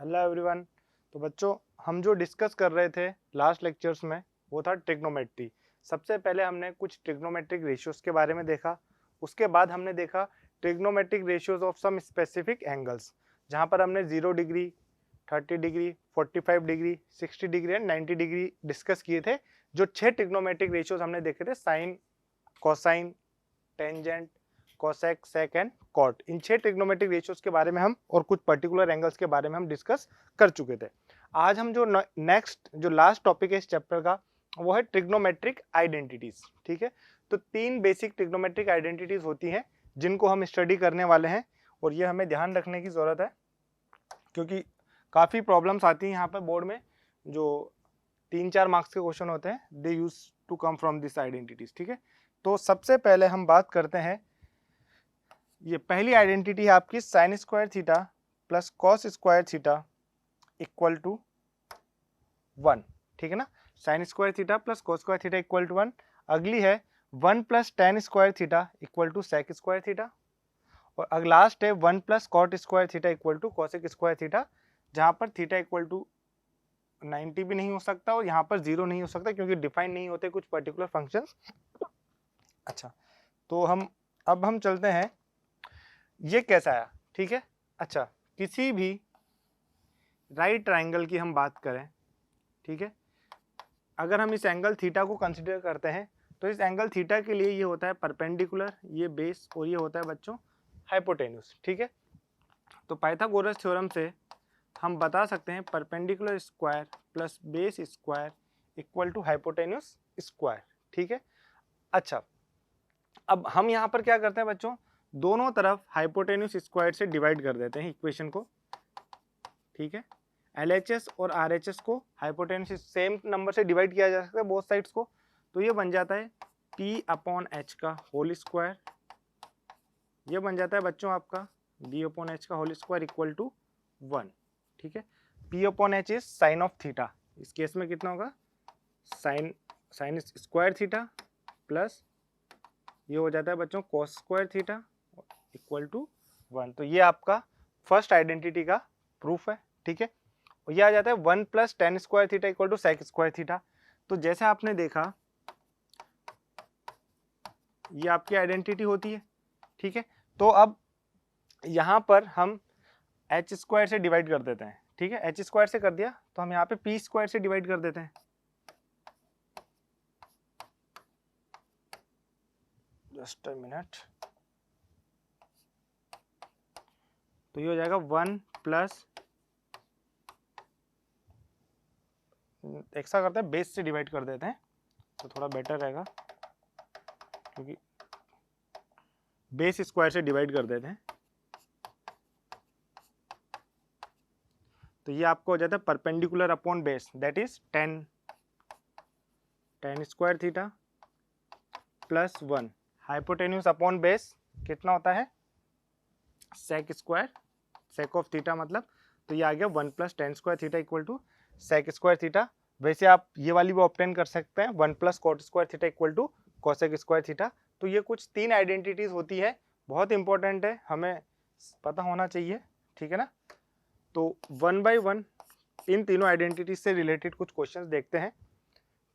Hello everyone. तो बच्चों, हम जो डिस्कस कर रहे थे लास्ट लेक्चर्स में वो था ट्रिग्नोमेट्री। सबसे पहले हमने कुछ ट्रिग्नोमेट्रिक रेशियोज के बारे में देखा। उसके बाद हमने देखा trigonometric ratios of some specific angles, जहाँ पर हमने 0 degree, 30 degree, 45 degree, 60 degree and 90 degree discuss किए थे। जो 6 ट्रिग्नोमेट्रिक रेशियोज हमने देखे थे, sine, cosine, tangent, cosec, sec and cot. इन 6 ट्रिग्नोमेट्रिक रेशियोज के बारे में हम और कुछ पर्टिकुलर एंगल्स के बारे में हम डिस्कस कर चुके थे। आज हम जो जो लास्ट टॉपिक है इस चैप्टर का, वो है ट्रिग्नोमेट्रिक आइडेंटिटीज। ठीक है, तो 3 बेसिक ट्रिग्नोमेट्रिक आइडेंटिटीज होती हैं जिनको हम स्टडी करने वाले हैं, और ये हमें ध्यान रखने की जरूरत है क्योंकि काफी प्रॉब्लम्स आती हैं यहाँ पर बोर्ड में। जो 3-4 मार्क्स के क्वेश्चन होते हैं, they use to come from this identities. ठीक है, तो सबसे पहले हम बात करते हैं, ये पहली आइडेंटिटी है आपकी sine square theta plus cos square theta equal to 1। ठीक है ना, sine square theta plus cos square theta equal to 1। अगली है 1 plus tan square theta equal to sec square theta. और लास्ट है 1 plus cot square theta equal to cosec square theta, जहां पर theta equal to 90 भी नहीं हो सकता और यहाँ पर 0 नहीं हो सकता क्योंकि डिफाइन नहीं होते कुछ पर्टिकुलर फंक्शंस। अच्छा, तो अब हम चलते हैं, ये कैसा आया। ठीक है, अच्छा, किसी भी राइट ट्राइंगल की हम बात करें, ठीक है, अगर हम इस एंगल थीटा को कंसीडर करते हैं तो इस एंगल थीटा के लिए ये होता है परपेंडिकुलर, ये बेस, और ये होता है बच्चों हाइपोटेन्यूस। ठीक है, तो पाइथागोरस थ्योरम से हम बता सकते हैं perpendicular square plus base square equal to hypotenuse square. ठीक है, अच्छा, अब हम यहाँ पर क्या करते हैं बच्चों, दोनों तरफ हाइपोटेन्यूस स्क्वायर से डिवाइड कर देते हैं इक्वेशन को। ठीक है, LHS और RHS को हाइपोटेन्यूस सेम नंबर से डिवाइड किया जा सकता है बोथ साइड्स को, तो ये बन जाता है P/H का होल स्क्वायर। ये बन जाता है बच्चों आपका B/H का होल स्क्वायर इक्वल टू 1। ठीक है, P/H is sine of theta. इस केस में कितना होगा, साइन स्क्वायर थीटा प्लस ये हो जाता है बच्चों cos square theta equal to 1। तो ये आपका फर्स्ट आइडेंटिटी का प्रूफ है। ठीक है, और ये आ जाता है 1 plus tan square theta equal to sec square theta. तो जैसे आपने देखा, ये आपकी आइडेंटिटी होती है। ठीक है, तो अब यहाँ पर हम एच स्क्वायर से डिवाइड कर देते हैं। ठीक है, एच स्क्वायर से कर दिया तो हम यहाँ पे पी स्क्वायर से डिवाइड कर देते हैं। जस्ट अ मिनट, तो ये हो जाएगा 1 प्लस, ऐसा करते हैं बेस से डिवाइड कर देते हैं तो थोड़ा बेटर रहेगा, क्योंकि बेस स्क्वायर से डिवाइड कर देते हैं तो ये आपको हो जाता है perpendicular upon base, that is tan square theta plus 1 hypotenuse upon base कितना होता है, sec square, sec of theta मतलब, तो ये आ गया 1 plus tan square theta equal to sec square theta. वैसे आप ये वाली भी ऑब्टेन कर सकते हैं 1 plus cot square theta equal to cosec square theta. तो ये कुछ 3 आइडेंटिटीज होती है, बहुत इंपॉर्टेंट है, हमें पता होना चाहिए। ठीक है ना, तो 1 बाय 1 इन तीनों आइडेंटिटीज से रिलेटेड कुछ क्वेश्चंस देखते हैं।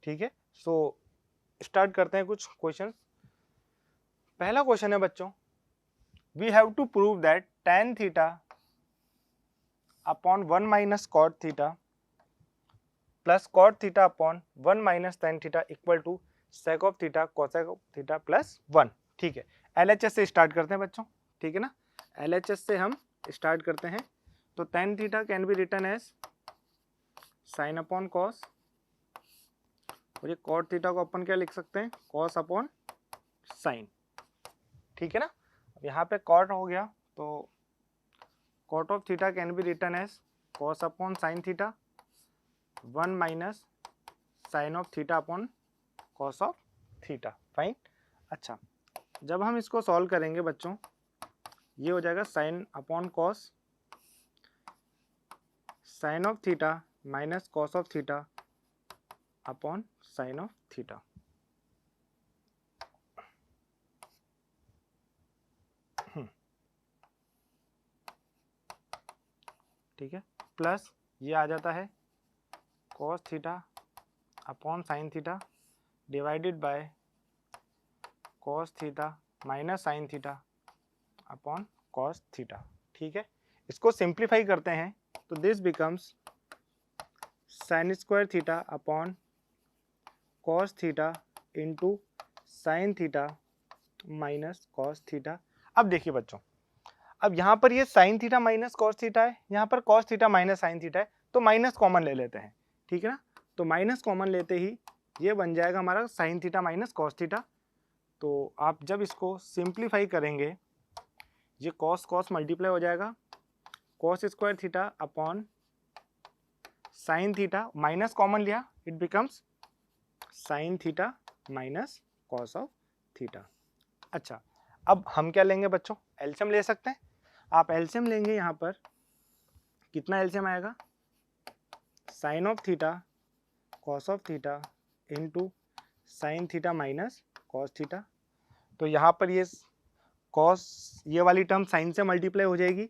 ठीक है, सो स्टार्ट करते हैं कुछ क्वेश्चंस। पहला क्वेश्चन है बच्चों, we have to prove that tan theta upon 1 minus cot theta plus cot theta upon 1 minus tan theta equal to sec of theta cosec of theta plus 1। ठीक है, LHS से start करते हैं बच्चों। ठीक है ना, LHS से हम स्टार्ट करते हैं। तो tan theta can be written as sine upon cos, और ये कॉट थीटा को अपन क्या लिख सकते हैं, कॉस अपॉन साइन। ठीक है ना, यहाँ पे कॉट हो गया तो cot of theta can be written as cos upon sine theta 1 minus sine of theta upon cos of theta. Fine, अच्छा, जब हम इसको सॉल्व करेंगे बच्चों, ये हो जाएगा sine upon cos, sine of theta minus cos of theta upon sine of theta. ठीक है, प्लस ये आ जाता है cos theta upon sine theta divided by cos theta minus sine theta upon cos theta. ठीक है, इसको सिंप्लीफाई करते हैं तो this becomes sine square theta upon cos theta into sine theta minus cos theta. अब देखिए बच्चों, अब यहाँ पर ये sine theta minus cos theta है, यहाँ पर cos theta minus sine theta है, तो माइनस कॉमन ले लेते हैं। ठीक है ना, तो माइनस कॉमन लेते ही ये बन जाएगा हमारा sign theta minus cos theta. तो आप जब इसको सिंप्लीफाई करेंगे, ये कॉस कॉस मल्टीप्लाई हो जाएगा, cos square theta upon sine theta, minus common लिया, it becomes sine theta minus cos of theta. अच्छा, अब हम क्या लेंगे बच्चों, एलसीएम ले सकते हैं। आप एलसीएम लेंगे, यहाँ पर कितना एलसीएम आएगा, sine of theta cos of theta into sine theta minus cos theta. तो यहाँ पर ये कॉस, ये वाली टर्म साइन से मल्टीप्लाई हो जाएगी,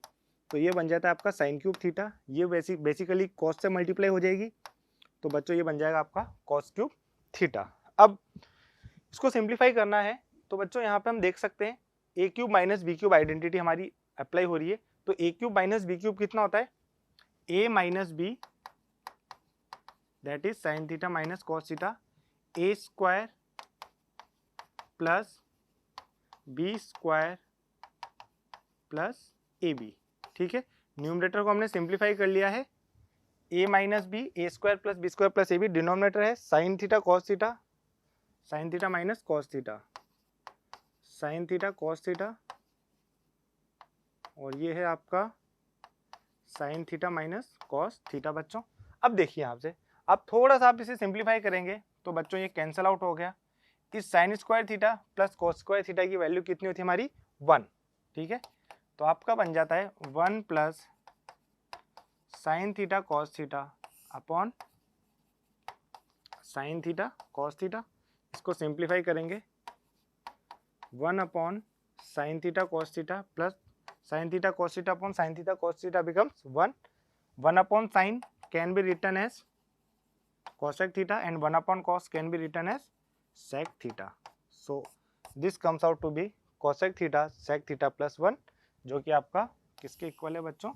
तो ये बन जाता है आपका साइन क्यूब थीटा, ये बेसिकली कॉस से मल्टीप्लाई हो जाएगी, तो बच्चों ये बन जाएगा आपका कॉस क्यूब थीटा। अब इसको सिंप्लीफाई करना है तो बच्चों यहाँ पे हम देख सकते हैं a cube minus b cube identity हमारी अप्लाई हो रही है। तो a cube minus b cube कितना होता है, a minus b that is sine theta minus cos theta, a square plus b square plus a b. ठीक है, न्यूमरेटर को हमने सिंप्लीफाई कर लिया है, a minus b, a square plus b square plus a b, denominator है sine theta cos theta, sine theta minus cos theta, sine theta cos theta, और ये है आपका sign theta minus cos theta. बच्चों अब देखिए आपसे, अब थोड़ा सा आप इसे सिंप्लीफाई करेंगे तो बच्चों ये कैंसल आउट हो गया। इस sign square theta plus cos square theta की वैल्यू कितनी होती है हमारी, 1। ठीक है, तो आपका बन जाता है 1 plus sign theta cos theta upon sine theta cos theta. इसको सिंप्लीफाई करेंगे, 1 upon sine theta cos theta plus sine theta cos theta upon sin theta cos theta becomes 1. 1 upon sin can be written as cosec theta and 1 upon cos can be written as sec theta. So this comes out to be cosec theta sec theta plus 1, जो कि आपका किसके equal है बच्चों,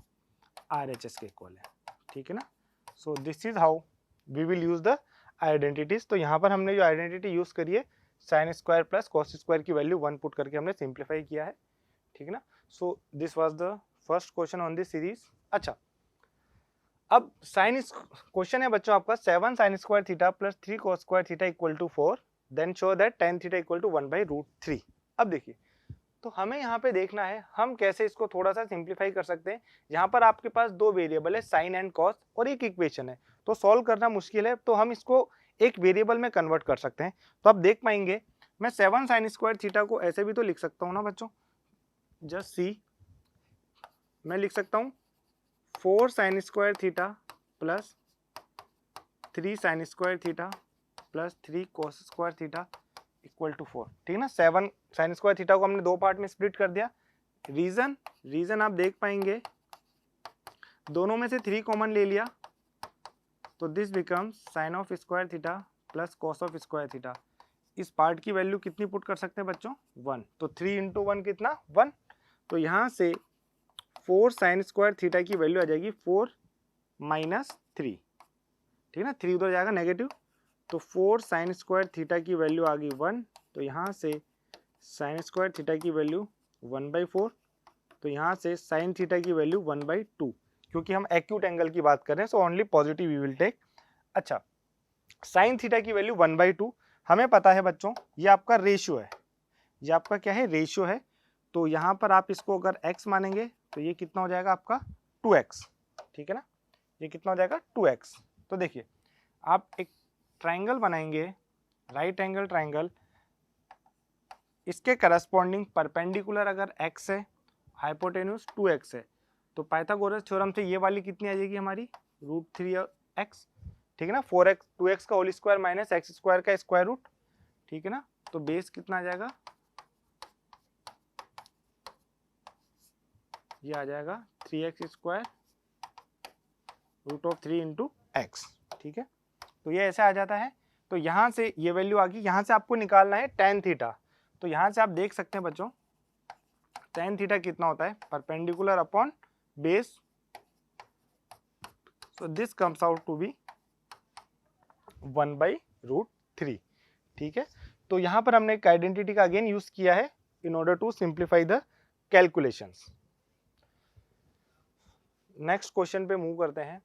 RHS के equal है। ठीक है ना, so this is how we will use the identities. तो यहाँ पर हमने जो आइडेंटिटी यूज करी है sine square plus cos square की वैल्यू 1 पुट करके हमने सिंप्लीफाई किया है। ठीक है ना, so this was the first question on this series. अच्छा, अब साइन क्वेश्चन है बच्चों आपका 7 sine square theta plus 3 cos square theta equal to 4, then show that tan theta equal to 1/√3। अब देखिए, तो हमें यहाँ पे देखना है हम कैसे इसको थोड़ा सा सिंप्लीफाई कर सकते हैं। यहाँ पर आपके पास दो वेरिएबल है साइन एंड कॉस और एक इक्वेशन है, तो सॉल्व करना मुश्किल है, तो हम इसको एक वेरिएबल में कन्वर्ट कर सकते हैं। तो आप देख पाएंगे, मैं 7 साइन स्क्वायर थीटा को ऐसे भी तो लिख सकता हूँ ना बच्चों, जस्ट सी, मैं लिख सकता हूँ 4 sine square theta plus 3 sine square theta plus 3 cos square theta equal to 4। ठीक है ना, 7 साइन स्क्वायर थीटा को हमने दो पार्ट में स्प्लिट कर दिया। रीजन आप देख पाएंगे, दोनों में से 3 कॉमन ले लिया, तो this becomes sine of square theta plus cos of square theta. इस पार्ट की वैल्यू कितनी पुट कर सकते हैं बच्चों, 1, तो 3 इंटू 1 कितना, 1। तो यहाँ से 4 साइन स्क्वायर थीटा की वैल्यू आ जाएगी 4 माइनस 3। ठीक है ना, 3 उधर जाएगा नेगेटिव, तो 4 साइन स्क्वायर थीटा की वैल्यू आ गई 1, तो यहाँ से साइन स्क्वायर थीटा की वैल्यू 1/4, तो यहाँ से साइन थीटा की वैल्यू 1/2, क्योंकि हम एक्यूट एंगल की बात कर रहे हैं, so only positive we will take. अच्छा, साइन थीटा की वैल्यू 1/2 हमें पता है बच्चों, ये आपका रेशियो है, ये आपका क्या है, रेशियो है। तो यहाँ पर आप इसको अगर x मानेंगे तो ये कितना हो जाएगा आपका 2x। ठीक है ना, ये कितना हो जाएगा 2x। तो देखिए, आप एक ट्राइंगल बनाएंगे, राइट एंगल ट्राइंगल, इसके करस्पॉन्डिंग परपेंडिकुलर अगर x है, हाइपोटेन्यूज 2x है, तो पाइथागोरस थ्योरम से ये वाली कितनी आ जाएगी हमारी, √3x। ठीक है ना, 4x 2x का whole square minus x square का स्क्वायर रूट। ठीक है ना, तो बेस कितना आ जाएगा, ये आ जाएगा 3x स्क्वायर √3 इंटू एक्स, ठीक है। तो ये ऐसे आ जाता है। तो यहाँ से ये वैल्यू आ गई, यहाँ से आपको निकालना है tan थीटा। तो यहाँ से आप देख सकते हैं बच्चों tan थीटा कितना होता है, perpendicular upon base. So this comes out to be 1/√3, ठीक है। तो यहाँ पर हमने एक आइडेंटिटी का अगेन यूज किया है in order to simplify the calculations. Next question पे मूव करते हैं।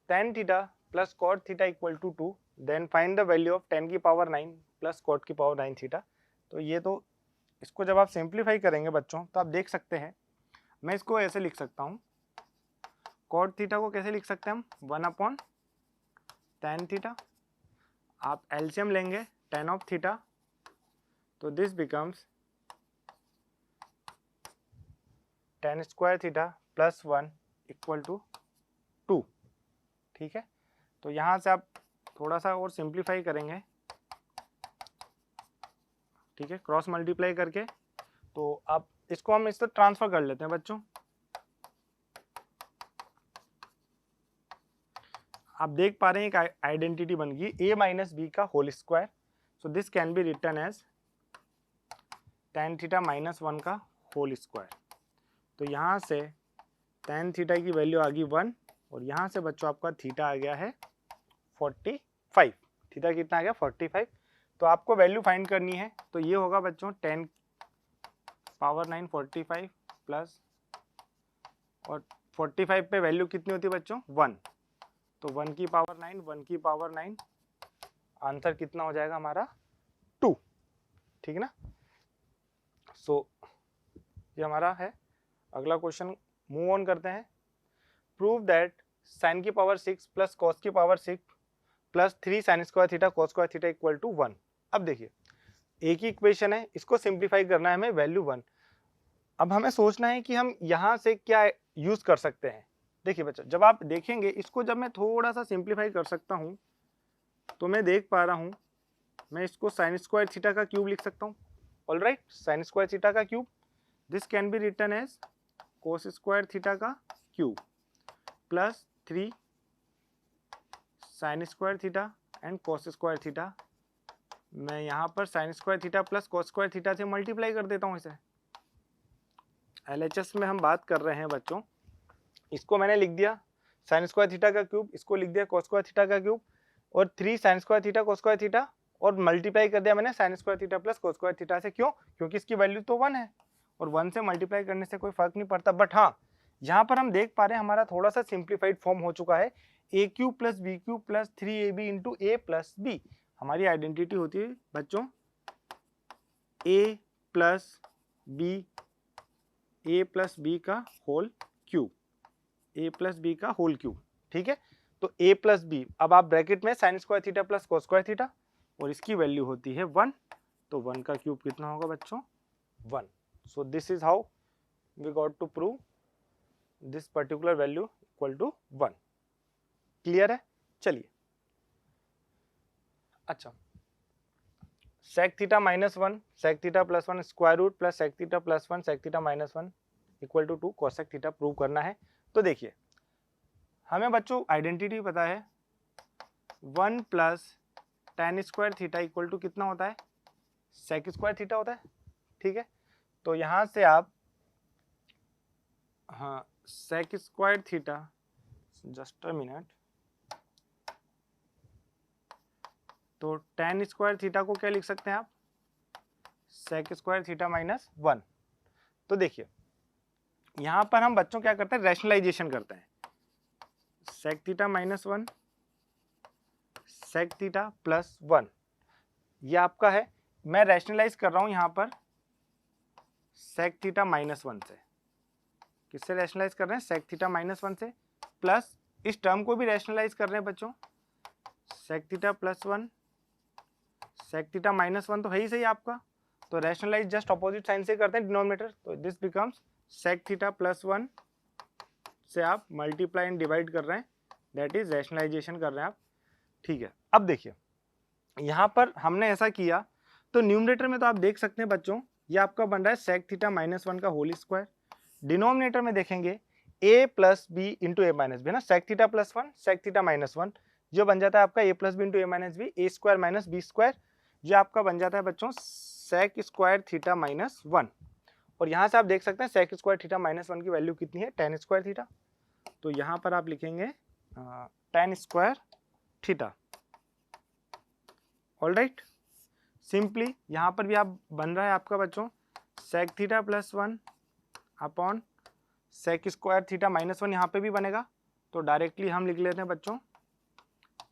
tan theta plus cot theta equal to 2, then find the value of 10 की पावर 9 प्लस cot की पावर 9 थीटा। तो ये तो इसको जब आप सिंप्लीफाई करेंगे बच्चों तो आप देख सकते हैं, मैं इसको ऐसे लिख सकता हूँ, cot थीटा को कैसे लिख सकते हैं हम, 1/tan थीटा। आप एलसीएम लेंगे tan ऑफ थीटा, तो this becomes tan square theta plus 1 equal to 2, ठीक है। तो यहाँ से आप थोड़ा सा और सिंप्लीफाई करेंगे, ठीक है, क्रॉस मल्टीप्लाई करके। तो आप इसको हम इस तरह ट्रांसफर कर लेते हैं बच्चों। आप देख पा रहे हैं एक आइडेंटिटी बन गई a माइनस बी का whole square. So this can be written as tan theta minus 1 का होल स्क्वायर। तो यहाँ से tan थीटा की वैल्यू आ गई 1, और यहाँ से बच्चों आपका थीटा आ गया है 45। थीटा कितना आ गया, 45। तो आपको वैल्यू फाइंड करनी है, तो ये होगा बच्चों 10 पावर 9 45 प्लस, और 45 पे वैल्यू कितनी होती है बच्चों, 1। तो 1 की पावर 9, 1 की पावर 9, आंसर कितना हो जाएगा हमारा 2, ठीक है ना। सो ये हमारा है। अगला क्वेश्चन मूव ऑन करते हैं। प्रूव दैट sin की पावर 6 प्लस cos की power 6 plus 3 sin square theta cos square theta equal to 1। अब देखिए एक ही इक्वेशन है, इसको सिंप्लीफाई करना है हमें, वैल्यू 1। अब हमें सोचना है कि हम यहाँ से क्या यूज कर सकते हैं। देखिए बच्चों, जब आप देखेंगे इसको, जब मैं थोड़ा सा सिंप्लीफाई कर सकता हूँ, तो मैं देख पा रहा हूँ मैं इसको sin स्क्वायर थीटा का क्यूब लिख सकता हूँ। ऑलराइट, sin स्क्वायर थीटा का cube, this can be written as cos square theta का cube plus 3 sin square theta and cos square theta. मैं यहाँ पर sin square theta plus cos square theta से मल्टीप्लाई कर देता हूँ इसे। LHS में हम बात कर रहे हैं बच्चों, इसको मैंने लिख दिया sin स्क्वायर थीटा का क्यूब, इसको लिख दिया cos स्क्वायर थीटा का क्यूब, और 3 sin square theta cos square theta, और मल्टीप्लाई कर दिया मैंने sin square theta plus cos square theta से। क्यों? क्योंकि इसकी वैल्यू तो 1 है, और 1 से मल्टीप्लाई करने से कोई फर्क नहीं पड़ता। बट हाँ, यहाँ पर हम देख पा रहे हैं हमारा थोड़ा सा सिंप्लीफाइड फॉर्म हो चुका है, a cube plus b cube plus 3ab into a plus b. हमारी आइडेंटिटी होती है बच्चों a प्लस बी का whole cube, a plus b का होल क्यूब, ठीक है। तो a प्लस बी, अब आप ब्रैकेट में sin square theta plus cos square theta, और इसकी वैल्यू होती है 1। तो 1 का क्यूब कितना होगा बच्चों, 1। So this is how we got to prove this particular value equal to 1। Clear है? चलिए, अच्छा, sec theta minus 1 sec theta plus 1 square root plus sec theta plus 1 sec theta minus 1 equal to 2 cosec theta prove करना है। तो देखिए हमें बच्चों identity पता है 1 plus tan square theta equal to कितना होता है, sec स्क्वायर थीटा होता है, ठीक है। तो यहाँ से आप, हाँ, sec square theta, just a minute, तो tan स्क्वायर थीटा को क्या लिख सकते हैं आप, sec स्क्वायर थीटा माइनस 1। तो देखिए यहाँ पर हम बच्चों क्या करते हैं, रैशनलाइजेशन करते हैं, sec theta minus 1 sec theta plus 1, ये आपका है। मैं रैशनलाइज कर रहा हूँ यहाँ पर sec थीटा माइनस 1 से। किससे रैशनलाइज कर रहे हैं, sec थीटा माइनस 1 से, प्लस इस टर्म को भी रैशनलाइज कर रहे हैं बच्चों, sec theta plus 1 sec theta minus 1 तो है ही सही आपका। तो रैशनलाइज जस्ट अपोजिट साइन से करते हैं डिनोमिनेटर, तो this becomes sec theta plus 1 से आप मल्टीप्लाई एंड डिवाइड कर रहे हैं, दैट इज रैशनलाइजेशन कर रहे हैं आप, ठीक है। अब देखिए यहाँ पर हमने ऐसा किया, तो न्यूमरेटर में तो आप देख सकते हैं बच्चों, ये आपका बन रहा है sec थीटा माइनस 1 का होल स्क्वायर। डिनोमिनेटर में देखेंगे a plus b into a minus b, है ना, sec theta plus one sec theta minus one, जो बन जाता है आपका a plus b into a minus b, a square minus b square, जो आपका बन जाता है बच्चों sec square theta minus one. और यहाँ से आप देख सकते हैं sec square theta minus one की वैल्यू कितनी है, टेन स्क्वायर थीटा। तो यहाँ पर आप लिखेंगे tan square theta. Alright, simply यहाँ पर भी आप बन रहा है आपका बच्चों sec theta plus one upon sec square theta minus one, यहाँ पे भी बनेगा। तो डायरेक्टली हम लिख लेते हैं बच्चों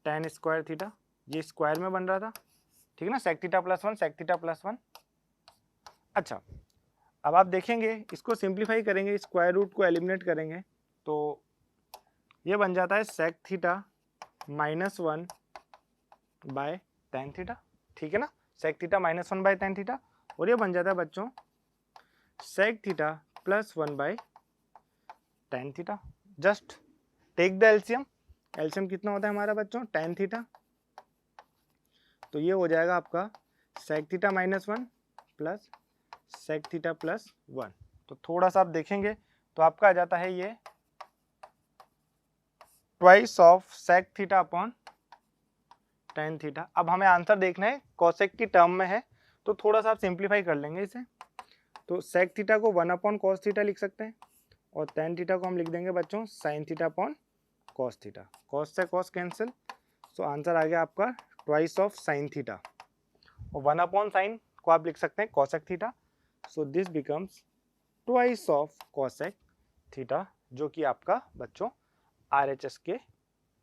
टेन स्क्वायर थीटा, ये स्क्वायर में बन रहा था, ठीक है ना, sec theta plus one sec theta plus one. अच्छा, अब आप देखेंगे इसको सिंप्लीफाई करेंगे, स्क्वायर रूट को एलिमिनेट करेंगे, तो ये बन जाता है sec theta minus one by tan theta, ठीक है ना, sec theta minus one by tan theta. और ये बन जाता है बच्चों sec theta plus one by tan theta. Just take the LCM, LCM कितना होता है हमारा बच्चों, टेन थीटा। तो ये हो जाएगा आपका sec theta minus one plus sec theta plus one. तो थोड़ा सा आप देखेंगे तो आपका आ जाता है ये twice of sec theta upon tan theta. अब हमें आंसर देखना है कॉसेक की टर्म में है, तो थोड़ा सा आप सिंप्लीफाई कर लेंगे इसे। तो सेक थीटा को वन अपॉन कॉस थीटा लिख सकते हैं, और टेन थीटा को हम लिख देंगे बच्चों sign theta upon cos theta. Cos से कॉस कैंसिल, सो आंसर आ गया आपका ट्वाइस ऑफ साइन थीटा। और वन अपॉन साइन को आप लिख सकते हैं cosec theta, so this becomes twice of cosec theta, जो कि आपका बच्चों RHS के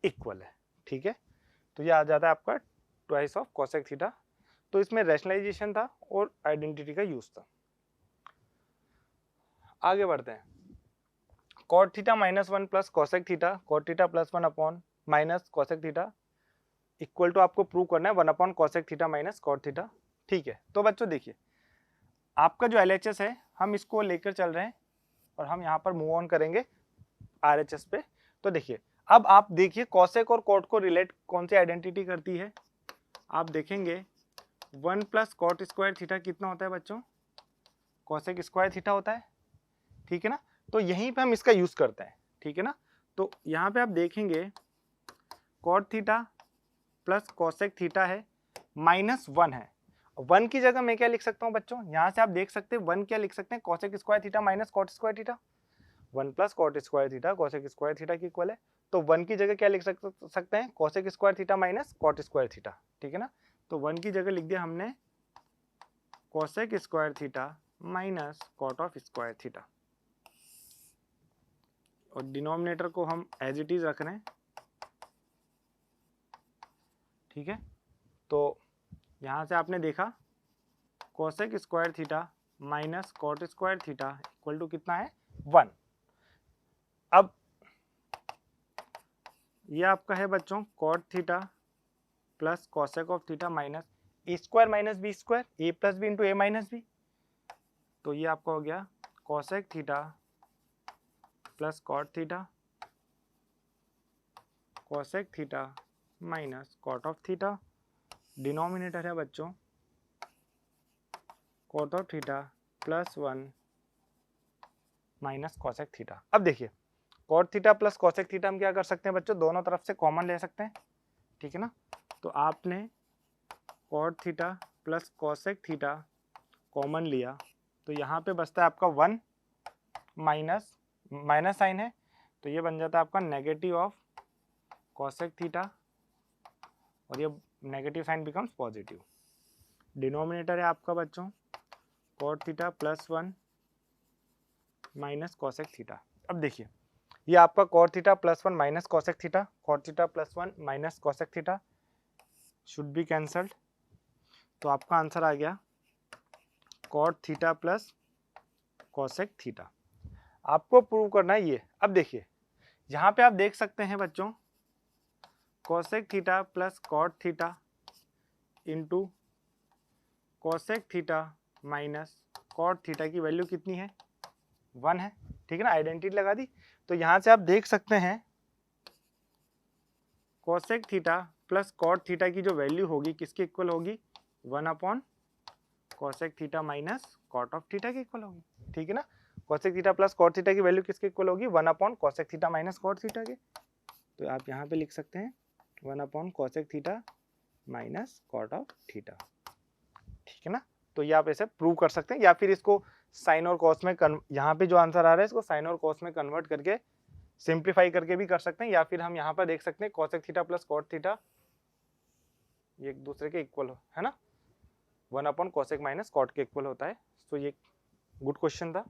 इक्वल है, ठीक है। तो ये आ जाता है आपका ट्वाइस ऑफ कॉसेक थीटा। तो इसमें रैशनलाइजेशन था और आइडेंटिटी का यूज था। आगे बढ़ते हैं, cot theta minus one plus cosec theta, cot theta plus one upon minus cosec theta equal to आपको प्रूव करना है one upon cosec theta minus cot theta, ठीक है। तो बच्चों देखिए आपका जो LHS है हम इसको लेकर चल रहे हैं और हम यहाँ पर मूव ऑन करेंगे RHS पे। तो देखिए अब आप देखिए कॉसेक और कॉट को रिलेट कौन सी आइडेंटिटी करती है, आप देखेंगे one plus cot square theta कितना होता है बच्चों, कॉसेक स्क्वायर थीटा होता है, ठीक है ना। तो यहीं पे हम इसका यूज करते हैं, ठीक है ना। तो यहाँ पे आप देखेंगे cot theta plus cosec theta है माइनस वन है, वन की जगह मैं क्या लिख सकता हूँ बच्चों, यहाँ से आप देख सकते हैं वन क्या लिख सकते हैं, cosec square theta minus cot square theta, one plus cot square theta cosec square theta की इक्वल है। तो वन की जगह क्या लिख सकते हैं, cosec square theta minus cot square theta, ठीक है ना। तो वन की जगह लिख दिया हमने cosec square theta minus cot of square theta, और डिनोमिनेटर को हम एज इट इज रख रहे हैं, ठीक है। तो यहाँ से आपने देखा cosec square theta minus cot square theta equal to कितना है, वन। अब ये आपका है बच्चों cot theta plus cosec of theta minus a square minus b square, a plus b into a minus b. तो ये आपका हो गया cosec theta plus cot theta cosec theta minus cot of theta, denominator है बच्चों cot of theta plus one minus cosec theta. अब देखिए cot theta plus cosec theta हम क्या कर सकते हैं बच्चों, दोनों तरफ से कॉमन ले सकते हैं, ठीक है ना। तो आपने cot theta plus cosec theta common लिया, तो यहाँ पे बचता है आपका वन, माइनस माइनस साइन है, तो ये बन जाता है आपका नेगेटिव ऑफ कॉसेक थीटा, और ये negative sign becomes positive. Denominator है आपका बच्चों cot theta plus one minus cosec theta. अब देखिए ये आपका cot theta plus one minus cosec theta, cot theta plus one minus cosec theta should be cancelled, तो आपका आंसर आ गया cot theta plus cosec theta. आपको प्रूव करना है ये। अब देखिए यहाँ पे आप देख सकते हैं बच्चों cosec theta plus cot theta into cosec theta minus cot theta की वैल्यू कितनी है, वन है, ठीक है ना, आइडेंटिटी लगा दी। तो यहाँ से आप देख सकते हैं cosec theta plus cot theta की जो वैल्यू होगी किसके इक्वल होगी, one upon cosec theta minus cot of theta के इक्वल होगी, ठीक है ना। Cosec theta plus cot theta की वैल्यू किसके इक्वल होगी, 1 upon cosec theta minus cot theta के। तो आप यहाँ पे लिख सकते हैं 1 upon cosec theta minus cot of theta, ठीक है ना। तो ये आप ऐसे प्रूव कर सकते हैं, या फिर इसको साइन और कॉस में यहाँ पे जो आंसर आ रहा है इसको साइन और कॉस में कन्वर्ट करके सिंप्लीफाई करके भी कर सकते हैं, या फिर हम यहाँ पर देख सकते हैं cosec theta plus cot theta ये एक दूसरे के इक्वल है ना, 1 अपॉन कोसेक माइनस कॉट के इक्वल होता है। तो ये गुड क्वेश्चन था।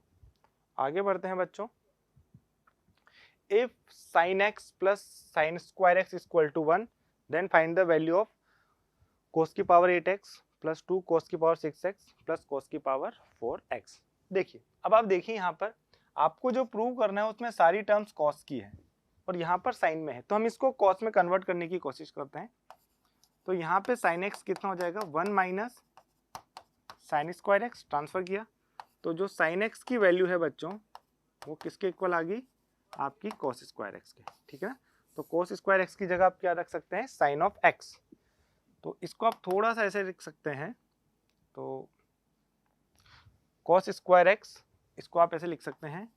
आगे बढ़ते हैं बच्चों। If sin x plus sin square x is equal to 1 then find the value of cos की पावर 8x plus 2 cos की पावर 6x plus cos की पावर 4x। देखिए अब आप देखिए यहाँ पर आपको जो प्रूव करना है उसमें सारी टर्म्स cos की है और यहाँ पर sin में है, तो हम इसको cos में कन्वर्ट करने की कोशिश करते हैं। तो यहाँ पे sin x कितना हो जाएगा, 1 minus sign square x transfer किया, तो जो sin x की वैल्यू है बच्चों वो किसके इक्वल आ गई, आपकी cos स्क्वायर x के, ठीक है ना। तो cos स्क्वायर x की जगह आप क्या रख सकते हैं, साइन ऑफ x। तो इसको आप थोड़ा सा ऐसे लिख सकते हैं, तो cos स्क्वायर x इसको आप ऐसे लिख सकते हैं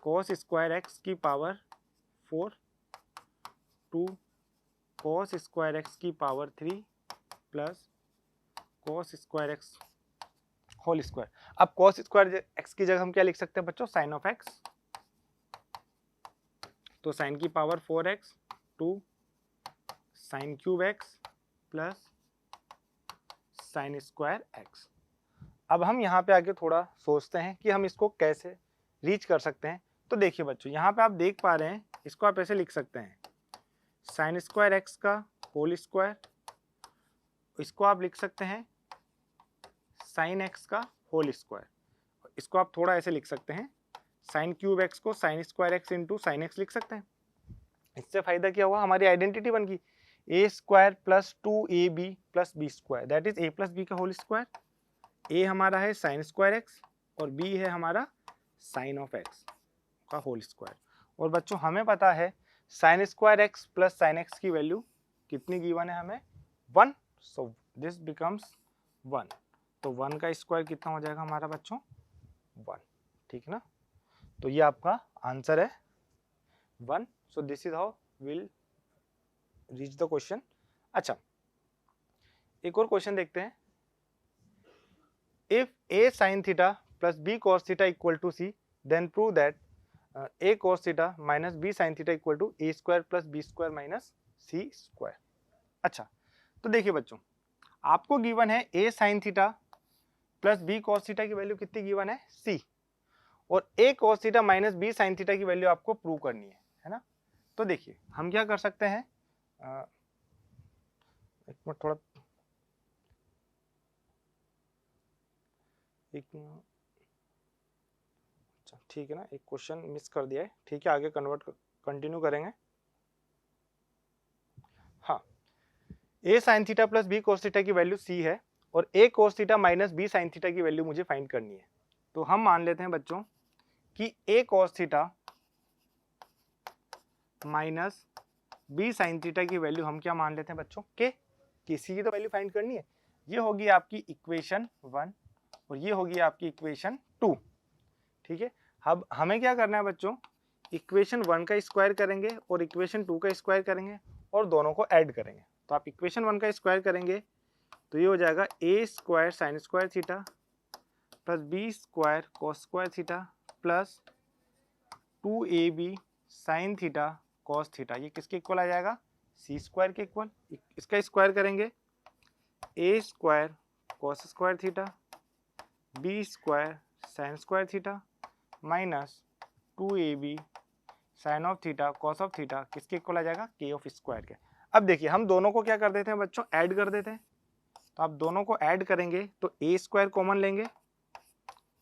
cos स्क्वायर x की पावर 4 2 cos स्क्वायर x की power 3 plus cos square x whole square. अब cos स्क्वायर x की जगह हम क्या लिख सकते हैं बच्चों, साइन ऑफ x। तो साइन की power 4x 2 sine cube x plus sine square x। अब हम यहाँ पे आके थोड़ा सोचते हैं कि हम इसको कैसे रीच कर सकते हैं। तो देखिए बच्चों यहाँ पे आप देख पा रहे हैं, इसको आप ऐसे लिख सकते हैं साइन स्क्वायर x का होल स्क्वायर, इसको आप लिख सकते हैं साइन x का होल स्क्वायर, इसको आप थोड़ा ऐसे लिख सकते हैं साइन क्यूब x को sign square x into sine x लिख सकते हैं। इससे फायदा क्या हुआ, हमारी आइडेंटिटी बन गई a square plus 2ab plus b square that is a plus b का होल स्क्वायर। ए हमारा है साइन स्क्वायर x और b है हमारा साइन ऑफ x का होल स्क्वायर। और बच्चों हमें पता है sine square x plus sine x की वैल्यू कितनी गिवन है हमें, 1, सो दिस बिकम्स 1। तो 1 का स्क्वायर कितना हो जाएगा हमारा बच्चों, 1, ठीक है ना। तो ये आपका आंसर है 1। So this is how will reach the question. अच्छा एक और क्वेश्चन देखते हैं। If a sin theta plus b cos theta equal to c then prove that a cos theta minus b sin theta equal to a square plus b square minus c square. अच्छा तो देखिए बच्चों आपको given है a sin theta plus b cos थीटा की value कितनी given है, c, और a cos theta minus b sin theta की वैल्यू आपको प्रूव करनी है ना। तो देखिए हम क्या कर सकते हैं, एक मिनट थोड़ा अच्छा ठीक है ना, एक क्वेश्चन मिस कर दिया है, ठीक है आगे कंटिन्यू करेंगे। हाँ a sin theta plus b cos थीटा की वैल्यू c है और a cos theta minus b sin theta की वैल्यू मुझे फाइंड करनी है। तो हम मान लेते हैं बच्चों कि a cos theta minus b sin theta की वैल्यू हम क्या मान लेते हैं बच्चों के, किसी की तो वैल्यू फाइंड करनी है। ये होगी आपकी इक्वेशन 1 और ये होगी आपकी इक्वेशन 2, ठीक है। अब हमें क्या करना है बच्चों, इक्वेशन 1 का स्क्वायर करेंगे और इक्वेशन 2 का स्क्वायर करेंगे और दोनों को ऐड करेंगे। तो आप इक्वेशन 1 का स्क्वायर करेंगे तो ये हो जाएगा a square sine square theta plus b square cos square theta plus 2ab sine theta cos theta, ये किसके इक्वल आ जाएगा, c स्क्वायर के इक्वल। इसका स्क्वायर करेंगे a square cos square theta b square sine square theta minus 2ab sine of theta cos of theta किसके equal आ जाएगा, k ऑफ स्क्वायर के। अब देखिए हम दोनों को क्या कर देते हैं बच्चों, ऐड कर देते हैं। तो आप दोनों को ऐड करेंगे तो a स्क्वायर कॉमन लेंगे,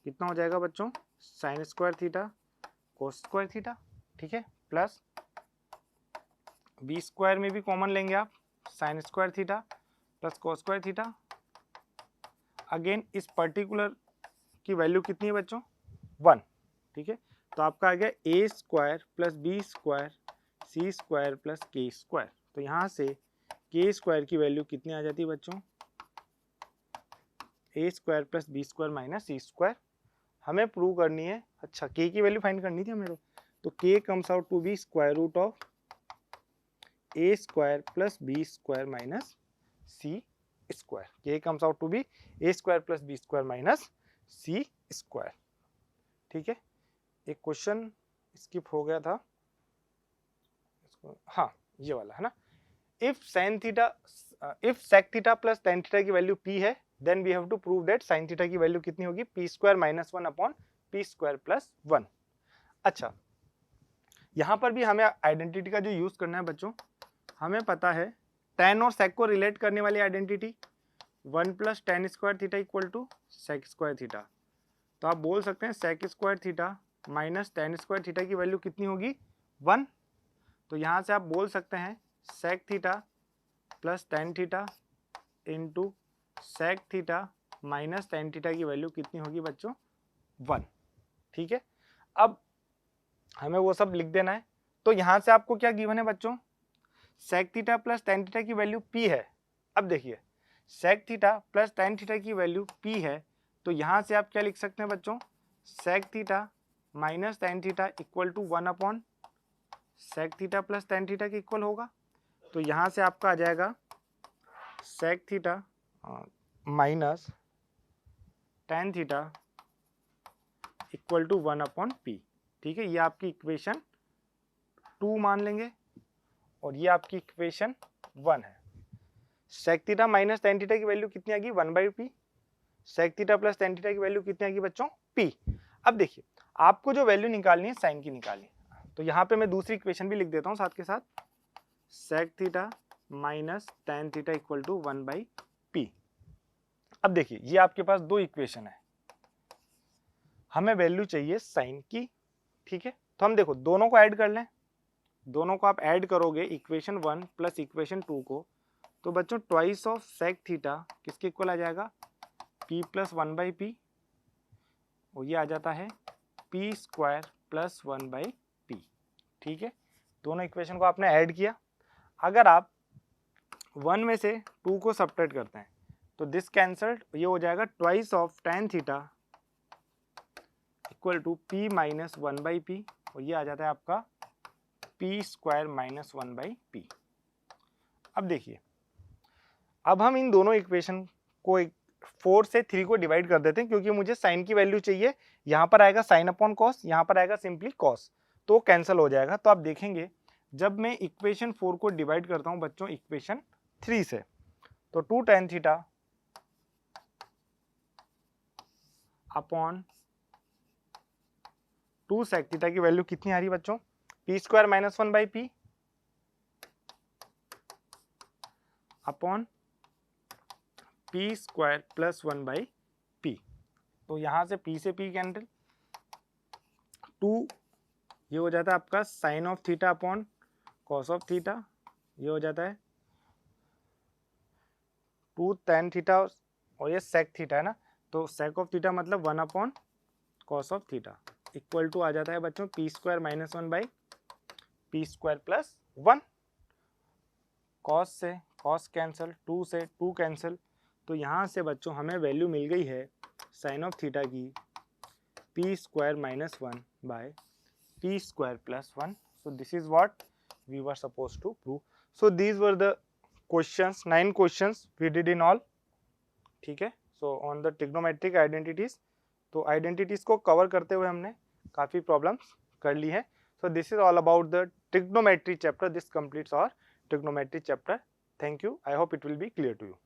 कितना हो जाएगा बच्चों, sign square theta cos square theta, ठीक है, प्लस b स्क्वायर में भी कॉमन लेंगे आप, sign square theta plus cos square theta. Again इस पर्टिकुलर की वैल्यू कितनी है बच्चों, 1, ठीक है। तो आपका आ गया a square plus b square c square plus k square. तो यहाँ से k स्क्वायर की वैल्यू कितनी आ जाती है बच्चों, a square plus b square minus c square. हमें प्रूव करनी है, अच्छा k की वैल्यू फाइंड करनी थी हमें, तो k comes out to be square root of a square plus b square minus c square. k comes out to be a square plus b square minus c square. ठीक है, एक question skip हो गया था, हाँ ये वाला है ना, if sine theta if sec theta plus tan theta की वैल्यू p है, then we have to prove that sine theta की वैल्यू कितनी होगी, p square minus 1 upon p square plus 1। अच्छा, यहाँ पर भी हमें आइडेंटिटी का जो यूज करना है बच्चों, हमें पता है tan और sec को रिलेट करने वाली identity 1 plus tan square theta equal to sec square theta. तो आप बोल सकते हैं sec square theta minus tan square theta की वैल्यू कितनी होगी, 1। तो यहाँ से आप बोल सकते हैं sec theta plus tan theta into sec theta minus tan theta की वैल्यू कितनी होगी बच्चों, 1। ठीक है, अब हमें वो सब लिख देना है। तो यहाँ से आपको क्या गिवन है बच्चों, sec theta plus tan theta की वैल्यू p है। अब देखिए sec theta plus tan theta की वैल्यू p है, तो यहाँ से आप क्या लिख सकते हैं बच्चों, sec theta minus tan theta equal to 1 upon sec theta plus tan theta के इक्वल होगा। तो यहाँ से आपका आ जाएगा sec theta minus tan theta equal to 1 upon p. ठीक है, ये आपकी इक्वेशन 2 मान लेंगे और ये आपकी इक्वेशन 1 है। Sec theta minus tan theta की वैल्यू कितनी आ गई, 1/p। Sec theta plus tan theta की वैल्यू कितनी आ गई बच्चों, p। अब देखिए आपको जो वैल्यू निकालनी है साइन की निकालनी है, तो यहाँ पे मैं दूसरी इक्वेशन भी लिख देता हूँ साथ के साथ, sec theta minus tan theta equal to 1/p। अब देखिए ये आपके पास दो इक्वेशन है, हमें वैल्यू चाहिए साइन की। ठीक है, तो हम देखो दोनों को ऐड कर लें, दोनों को आप ऐड करोगे इक्वेशन 1 प्लस इक्वेशन 2 को, तो बच्चों ट्वाइस ऑफ सेक थीटा किसके इक्वल आ जाएगा, p प्लस 1/p, और ये आ जाता है p स्क्वायर प्लस 1/p। ठीक है, दोनों इक्वेशन को आपने ऐड किया। अगर आप 1 में से 2 को सब्ट्रैक्ट करते हैं तो दिस कैंसल्ड, ये हो जाएगा twice of tan theta equal to p minus 1/p, और ये आ जाता है आपका p स्क्वायर माइनस 1/p। अब देखिए अब हम इन दोनों इक्वेशन को 4 से 3 को डिवाइड कर देते हैं, क्योंकि मुझे साइन की वैल्यू चाहिए। यहाँ पर आएगा साइन अपॉन कॉस, यहाँ पर आएगा सिंपली कॉस, तो कैंसिल हो जाएगा। तो आप देखेंगे जब मैं इक्वेशन 4 को डिवाइड करता हूँ बच्चों इक्वेशन 3 से, तो 2 tan theta upon 2 sec theta की वैल्यू कितनी आ रही है बच्चों, p square minus 1/p upon p square plus 1/p। तो यहाँ से p से p कैंसिल, 2 ये हो जाता है आपका sine of theta upon cos of theta, ये हो जाता है 2 tan थीटा, और ये सेक थीटा है ना, तो सेक ऑफ थीटा मतलब 1 upon cos of theta equal to आ जाता है बच्चों p square minus 1/p square plus 1। Cos से कॉस कैंसिल, 2 से 2 कैंसिल, तो यहाँ से बच्चों हमें वैल्यू मिल गई है साइन ऑफ थीटा की p square minus 1/p square plus 1। So this is what we were supposed to prove. So these were the questions, 9 questions we did in all. ठीक है, so on the trigonometric identities, तो identities को cover करते हुए हमने काफ़ी problems कर ली है। So this is all about the trigonometry chapter. This completes our trigonometry chapter. Thank you. I hope it will be clear to you.